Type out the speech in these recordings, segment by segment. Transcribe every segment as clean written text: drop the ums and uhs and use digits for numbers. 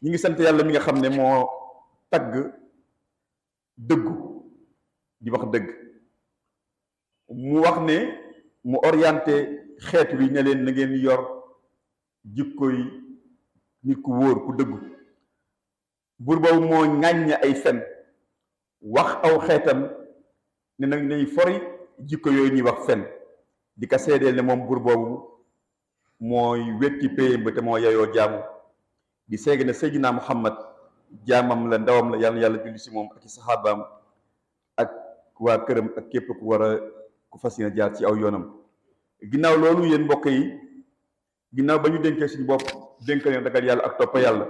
ñi ngi sant yàlla mi nga xam ne moo tagg dëggu di wax dëgg mu wax ne mu orienté xeet wi ne leen na ngeen yor jikkoy nit ku wóor ku dëggu. buur boobu moo ŋàññ ay fen wax aw xeetam ne nag nay fori jikko yooyu ñuy wax fen di ko seedeel ne moom buur boobu mooy wetti péyam ba te moo yeyoo jaamu di seege ne Seydina Muhammad jaamam la ndawam la yàlla yàlla julli si moom ak i saxaabaam ak waa këram ak képp ku war a ku fas yéene jaar ci aw yoonam. ginnaaw loolu yéen mbokk yi ginnaaw ba ñu dénkee suñu bopp dénk leen ragal yàlla ak topp yàlla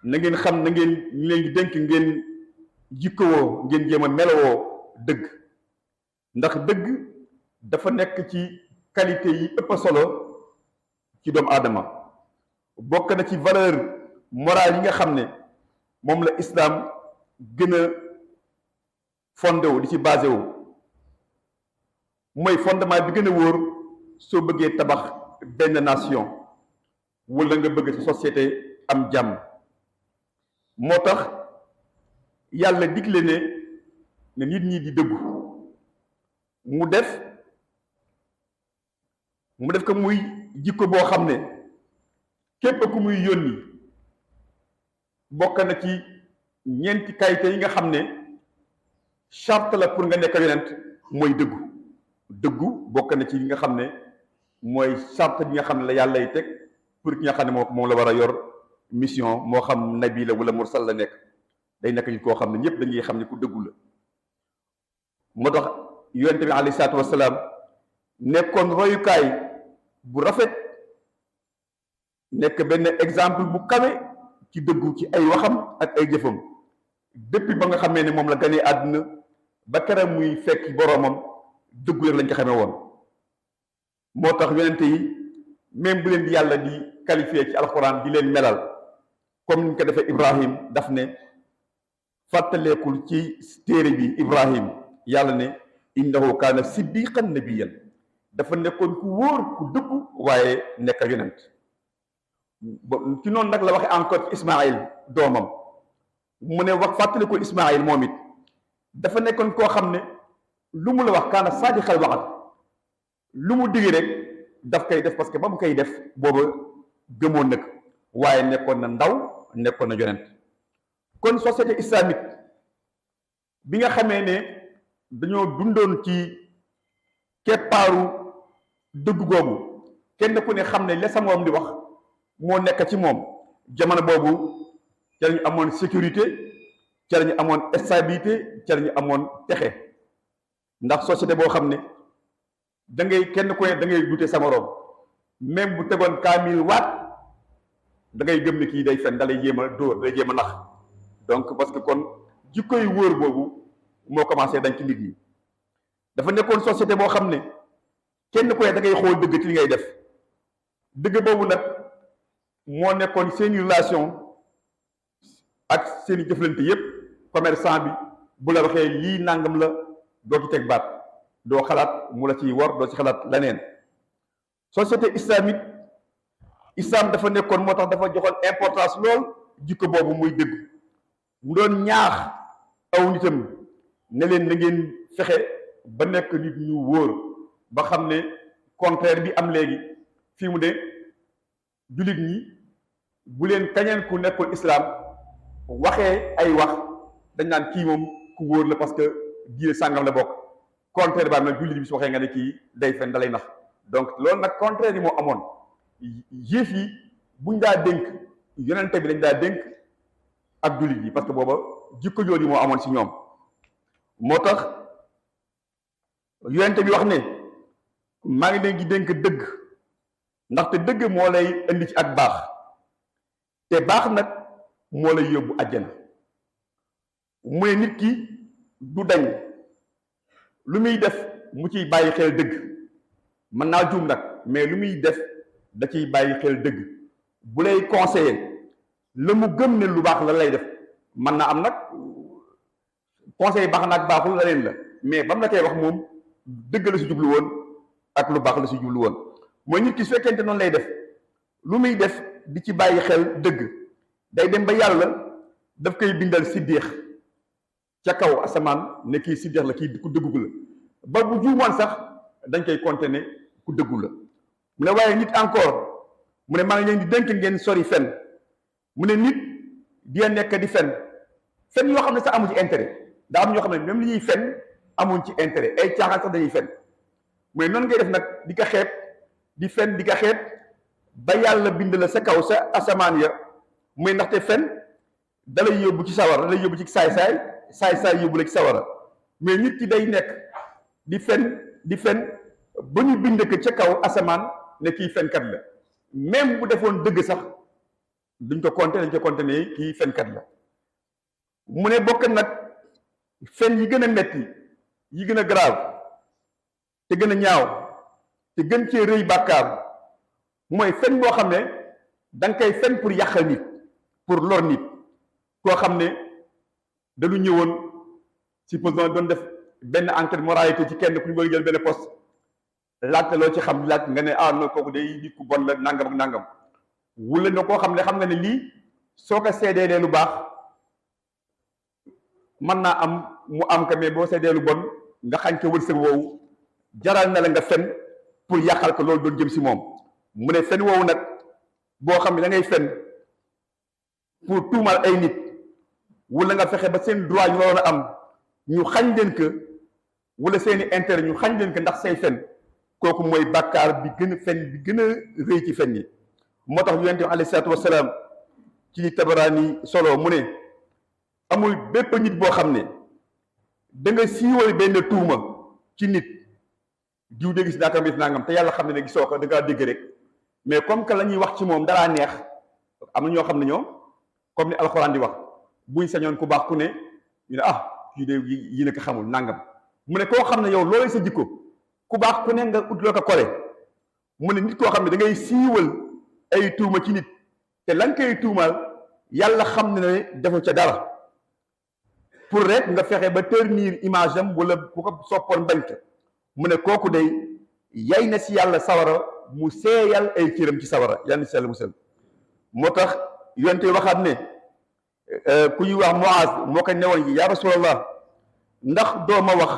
na ngeen xam na ngeen ñu leen di dénk ngeen jikkowoo ngeen jéem a melowoo dëgg ndax dëgg dafa nekk ci qualité yi ëpp solo ci doomu aadama bokk na ci valeur morale yi nga xam ne moom la islam gën a fondé wu di ci basé wu mooy fondement bi gën a wóor soo bëggee tabax benn nation wala nga bëgg ci société am jàmm. moo tax yàlla digle ne nit ñi di dëggu mu def ko muy jikko boo xam ne képp ku muy yónni bokk na ci ñeenti qualité yi nga xam ne charte la pour nga nekk yonent mooy dëggu bokk na ci li nga xam ne mooy charte bi nga xam ne la yàlla yi teg pour ki nga xam ne moom la war a yor mission moo xam nabi la wala mursal la nekk day nekk nit koo xam ne ñëpp dañuy xam ne ku dëggu la. moo tax yonent bi alayhi salaatu wasalaam nekkoon royukaay bu rafet nekk benn exemple bu kawe ci dëggu ci ay waxam ak ay jëfam depuis ba nga xamee ne moom la ganee àdduna ba keroog muy fekk boroomam dëggu rek lañ ko xamee woon. moo tax yonent yi même bu leen di yàlla di qualifié ci alxuraan di leen melal comme ni ñu ko defee Ibrahim daf ne fàttaleekul ci téere bi Ibrahim yàlla ne innahu kaana siddiqan nabiyyan dafa nekkoon ku wóor ku dëggu waaye nekk yonent. ci noonu nag la waxe encore ci Ismaïl doomam mu ne wax fàttalikul Ismaïl moom it dafa nekkoon koo xam ne lu mu la wax kaana saadiqal wa'd lu mu digi rek daf koy def parce que ba mu koy def booba gëmoon nag waaye nekkoon na ndaw nekkoon na yonent. kon société islamique bi nga xamee ne dañoo dundoon ci keppaaru dëgg googu kenn ku ne xam ne la sa moom di wax moo nekk ci moom jamono boobu ca la ñu amoon sécurité ca la ñu amoon stabilité ca la ñu amoon texe ndax société boo xam ne da ngay kenn ku ne da ngay dute sa moroom même bu tegoon kaamil waat da ngay gëm ne kii day fen da lay jéem a dóor day jéem a nax donc parce que kon jikko yu wóor boobu moo commencé dañ ci nit ñi. dafa nekkoon société boo xam ne kenn ku ne da ngay xool dëgg ci li ngay def dëgg boobu nag moo nekkoon seeni relation ak seeni jëflante yépp commerçant bi bu la waxee lii nangam la doo ci teg baat doo xalaat mu la ciy wor doo ci xalaat leneen. société islamique islam dafa nekkoon moo tax dafa joxoon importance lool jikko boobu muy dëgg mu doon ñaax aw nitam ne leen na ngeen fexe ba nekk nit ñu wóor ba xam ne contraire bi am léegi fii mu de jullit ñi bu leen kañeen ku nekkoon islam waxee ay wax dañ naan kii moom ku wóor la parce que diine sàngam la bokk contraire ba am nag jullit bi su waxee nga ne kii day fen da lay nax. donc loolu nag contraire yi moo amoon juif yi buñ daa dénk yonente bi dañ daa dénk ak jullit yi parce que booba jikko jooju moo amoon ci ñoom. moo tax yonente bi wax ne maa ngi leen di dénk dëgg ndaxte dëgg moo lay indi ci ak baax te baax nag moo lay yóbbu àjjana. mu ne nit ki du dañ lu muy def mu ciy bàyyi xel dëgg mën naa juum nag mais lu muy def da ciy bàyyi xel dëgg bu lay conseiller la mu gëm ne lu baax la lay def mën naa am nag conseil baax na ak baaxul la leen la mais ba mu la koy wax moom dëgg la si jublu woon ak lu baax la si jublu woon mooy nit ki su fekkente noonu lay def lu muy def di ci bàyyi xel dëgg day dem ba yàlla daf koy bindal siddiix ca kaw asamaan ne kii siddiix la kii ku dëggu la ba bu juumoon sax dañ koy compter ne ku dëggu la mu ne waaye nit encore mu ne maa ngi leen di dénk ngeen sori fen mu ne nit di nekk di fen yoo xam ne sax amu ci intérêt daa am ñoo xam ne même li ñuy fen amuñ ci intérêt ay caaxaan sax dañuy fen mu ne noonu ngay def nag di ko xeeb di fen di ko xeeb ba yàlla bind la sa kaw sa asamaan ya muy ndaxte fen dalay yóbbu ci sawara dalay yóbbu ci saay-saay yóbbu la ci sawara mais nit ki day nekk di fen ba ñu bind ko ca kaw asamaan ne kii fenkat la même bu defoon dëgg sax dañ ko compter ne kii fenkat la mu ne bokk nag fen yi gën a metti yi gën a grave te gën a ñaaw te gën cee rëy bàkkaar mooy fen boo xam ne da nga koy fen pour yàqal nit pour lor nit koo xam ne dañu ñëwoon supposons doon def benn enquête moralité ci kenn ku ñu bëgg jël benn poste laajte loo ci xam laaj nga ne non kooku day nit ku bon la nangam ak nangam wula na koo xam ne xam nga ne lii soo ko seedee lu baax mën naa am mu am ko mais boo seedee lu bon nga xañ ko wërsëg woowu jaral na la nga fen pour yàqal ko loolu doon jëm si moom mu ne fen woowu nag boo xam ne da ngay fen pour tuumal ay nit wala nga fexe ba seen droit ñu waroon a am ñu xañ leen ko wala seeni intérêt ñu xañ leen ko ndax say fen kooku mooy bàkkaar bi gën a fen bi gën a rëy ci fen yi moo tax yonent bi alayhi salaatu wasalaam ci Tabaraani solo mu ne amul bépp nit boo xam ne da nga siiwal benn tuuma ci nit diw de gis naa ko nangam te yàlla xam ne gisoo ko da ngaa dégg rek mais comme que la ñuy wax ci moom dalaa neex am na ñoo xam ne ñoom comme ni alxuraan di wax buñ sañoon ku baax ku ne ñu ne kii de yi na ko xamul nangam mu ne koo xam ne yow loolu sa jikko ku baax ku ne nga ut loo ko kole mu ne nit koo xam ne da ngay siiwal ay tuuma ci nit te lan koy tuumal yàlla xam ne defu ca dara pour rek nga fexe ba ternir image am wala ku ko soppoon bañ ko mu ne kooku day yay na si yàlla sawara mu seeyal ay cëram ci sawara yàlla na si yàlla musal moo tax yonte waxaat ne ku ñuy wax Muaz moo ko newoon yaa rasulallah ndax doo ma wax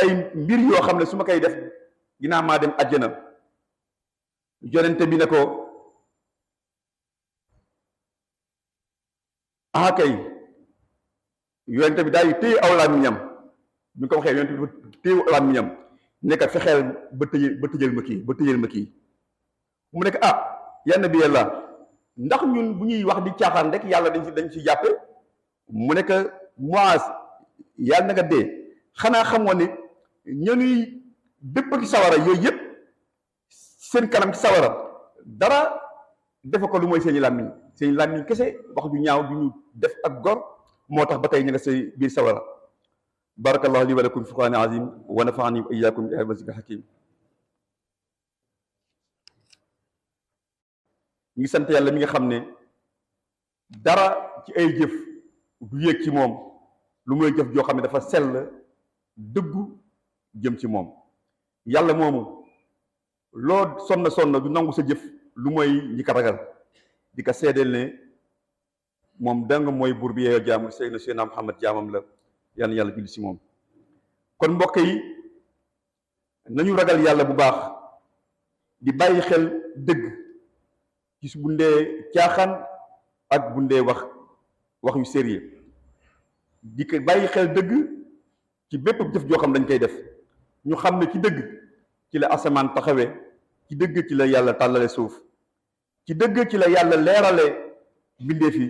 ay mbir yoo xam ne su ma koy def dinaa maa dem àjjana yonente bi ne ko kay yonente bi daal di téye aw làmmiñam bi nga ko waxee yonente bi téye aw làmmiñam ne ko fexeel ba tëjal ma kii mu nekk yann bi yàlla ndax ñun bu ñuy wax di caaxaan rek yàlla dañ ci jàppe mu nekk Muaz yàlla na nga dee xanaa xamoon ne ñanuy dëpp ci sawara yooyu yëpp seen kanam ci sawara dara defe ko lu mooy seeni làmmiñ kese wax ju ñaaw du ñu def ak gor moo tax ba tey ñu nga say biir sawara barakallahu li wa lakum fi qur'an azim wa nafa'ani wa iyyakum bi ayati wa zikril hakim ñu ngi sant yàlla mi nga xam ne dara ci ay jëf du yéeg ci moom lu mooy jëf joo xam ne dafa sell dëggu jëm ci moom yàlla moomu loo sonna du nangu sa jëf lu mooy ñi ko ragal di ko seedeel ne moom danga mooy buur bi yeeyoo jaamu Seydina Muhammad jaamam la yàlla yàlla julli si moom kon mbokk yi nañu ragal yàlla bu baax di bàyyi xel dëgg ci bu ndee caaxaan ak bu ndee wax yu sérieux di ko bàyyi xel dëgg ci bépp jëf joo xam dañ koy def ñu xam ne ci dëgg ci la asamaan taxawee ci dëgg ci la yàlla tàllale suuf ci dëgg ci la yàlla leerale mbindeef yi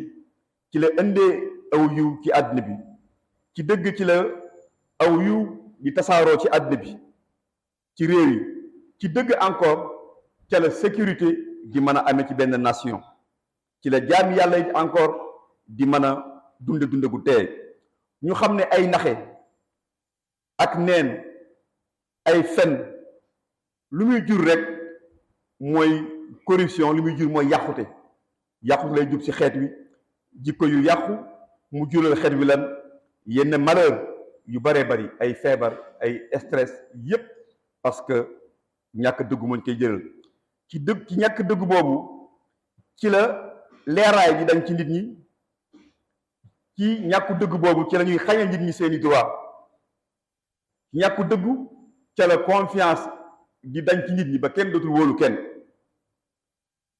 ci la indee aw yiw ci àddina bi ci dëgg ci la aw yiw di tasaaroo ci àddina bi ci réew yi ci dëgg encore ca la sécurité di mën a amee ci benn nation ci la jaami yàlla yi encore di mën a dunde gu teey ñu xam ne ay naxe ak neen ay fen lu muy jur rek mooy corruption lu muy jur mooy yàqute lay jub ci xeet wi jikko yu yàqu mu jural xeet wi lan yenn malheur yu baree bari ay feebar ay stress yépp parce que ñàkk dëggu mooñ koy jëral ci ñàkk dëggu boobu ci la leeraay bi dañ ci nit ñi ci ñàkku dëgg boobu ci la ñuy xañe nit ñi seeni droit ñàkku dëggu ca la confiance di dañ ci nit ñi ba kenn dootul wóolu kenn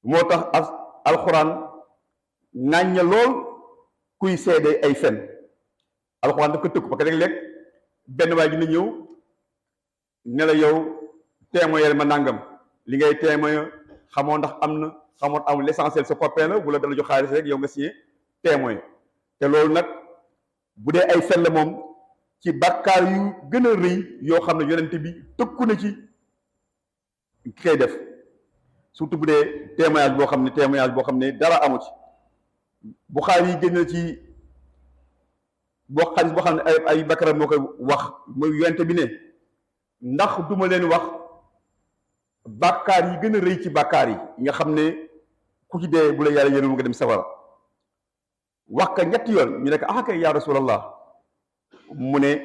moo tax alxuraan ŋàññe lool kuy seede ay fen alxuraan daf ko tëkku parce que léeg-léeg benn waay dina ñëw ne la yow témoin ma nangam li ngay témoin xamoo ndax am na xamoo amul l'essentiel sa copain la wala dala jox xaalis rek yow nga signé témoin te loolu nag bu dee ay fen la moom ci bàkkaar yu gën a rëy yoo xam ne yonent bi tëkku na ci ki koy def surtout bu dee témoignage boo xam ne dara amu ci bu xaar yi génn ci boo xaalis boo xam ne ay bakkaram moo koy wax mooy yonent bi ne ndax duma leen wax bàkkaar yi gën a rëy ci bàkkaar yi nga xam ne ku ci dee bu la yàlla yërëm nga dem safara wax ka ñetti yoon ñu nekk ah kay yaa rasulallah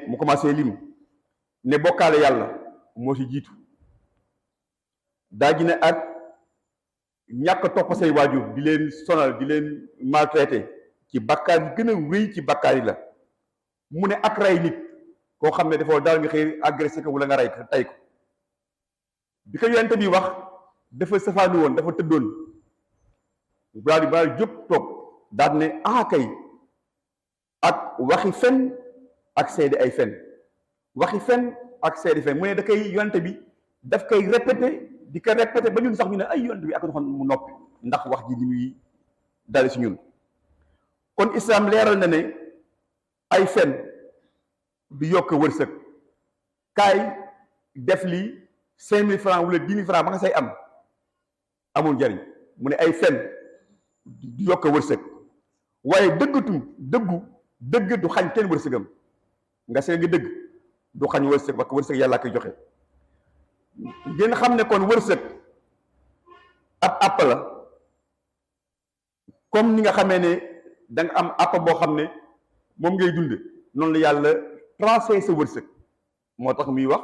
mu commencé lim ne bokkaale yàlla moo ci jiitu daa ji ne ak ñàkk topp say waajur di leen sonal di leen maltraité ci bàkkaar yi gën a rëy ci bàkkaar yi la mu ne ak rey nit koo xam ne dafa daal nga xëy agressé ko wala nga rey ko tey ko bi ko yonent bi wax dafa safaani woon dafa tëddoon daal di ba jóg toog daal ne ah kay ak waxi fen ak seede ay fen waxi fen ak seede fen mu ne da koy yonent bi daf koy répété di ko répété ba ñun sax ñu ne ay yonent bi ak doxoon mu noppi ndax wax ji ni muy dale si ñun kon islam leeral na ne ay fen du yokk wërsëg kaay def lii 5 000 francs wala 10 000 francs ba nga say am amul njariñ mu ne ay fen du yokk wërsëg waaye dëgg du xañ kenn wërsëgam nga seen nga dëgg du xañ wërsëg parce que wërsëg yàlla koy joxe ngeen xam ne kon wërsëg ab àpp la comme ni nga xamee ne da nga am àpp boo xam ne moom ngay dund noonu la yàlla transféré sa wërsëg moo tax muy wax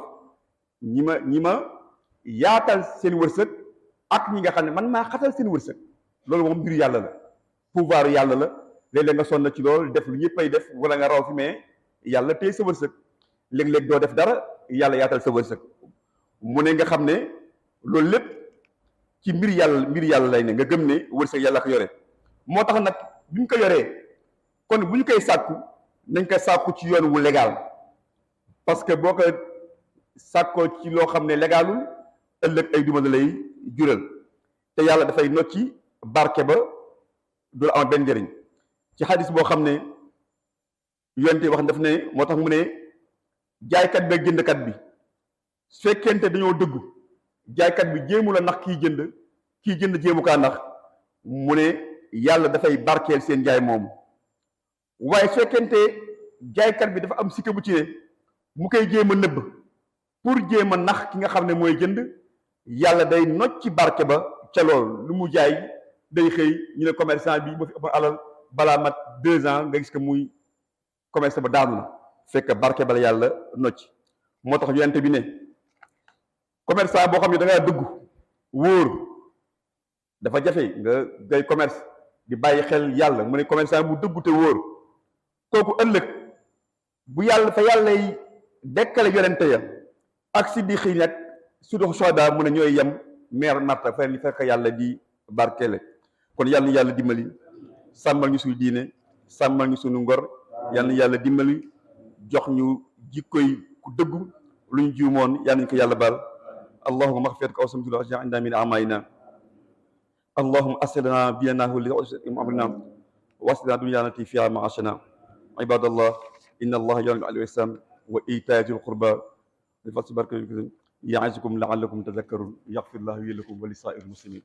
ñi ma yaatal seen wërsëg ak ñi nga xam ne man maa xatal seen wërsëg loolu moom mbiru yàlla la pouvoir yàlla la léeg-léeg nga sonn ci loolu def lu ñëpp ay def wala nga raw fi mais yàlla téye sa wërsëg léeg-léeg doo def dara yàlla yaatal sa wërsëg mu ne nga xam ne loolu lépp ci mbir yàlla lay ne nga gëm ne wërsëg yàlla ko yore moo tax nag bu ñu ko yoree kon bu ñu koy sàkku nañ ko sàkku ci yoon wu légal parce que boo ko sàkkoo ci loo xam ne légalul ëllëg ay duma la lay jural te yàlla dafay nocci barke ba du la am benn njëriñ ci xadis boo xam ne yonte wax daf ne moo tax mu ne jaaykat bi ak jëndkat bi su fekkente dañoo dëggu jaaykat bi jéemu la nax kii jënd jéemu kaa nax mu ne yàlla dafay barkeel seen jaay moomu waaye su fekkente jaaykat bi dafa am sikka bu ci ne mu koy jéem a nëbb pour jéem a nax ki nga xam ne mooy jënd yàlla day nocc ci barke ba ca lool lu mu jaay day xëy ñu ne commerçant bi ba fi ëpp alal balaa mat 2 ans nga gis que muy commerce ba daanu na fekk barke bala yàlla nocc moo tax yonent bi ne commerçant boo xam ne da ngaa dugg wóor dafa jafe nga ngay commerce di bàyyi xel yàlla mu ne commerçant bu dëggu te wóor kooku ëllëg bu yàlla fa yàllay dekkale yonente ya ak siddiq yi nag su dox soda mu ne ñooy yem meer marta fa ni fekk yàlla di barkeele kon yàlla na yàlla dimbali sàmmal ñu suñu diine sàmmal ñu suñu ngor yàlla na yàlla dimbali jox ñu jikkoy ku dëggu lu ñu juumoon yàlla nañu ko yàlla baal allahumma maghfiratuka aw samtuka ajna inda min amayna allahumma aslina biyanahu li amrina waslina dunyana ti fiha ma'ashana ibadallah inna allaha ya'muru bil ihsan wa ita'i dhil qurba wa ya'izukum la'allakum tadhakkarun yaghfir lahu lakum wa lisa'iril muslimin